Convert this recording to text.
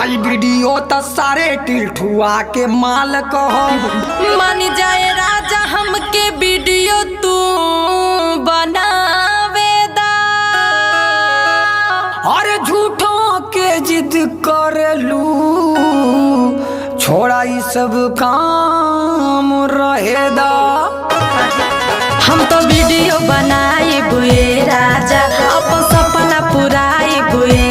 बनाई वीडियो तो सारे टिल्ठुआ के माल कहो। मान जाए राजा हमके वीडियो तू बनावेदा। और झूठों के जिद कर लू, छोड़ा ई सब काम रहेदा। हम तो वीडियो बनाई बुए राजा, अपन सपना पुराई बुए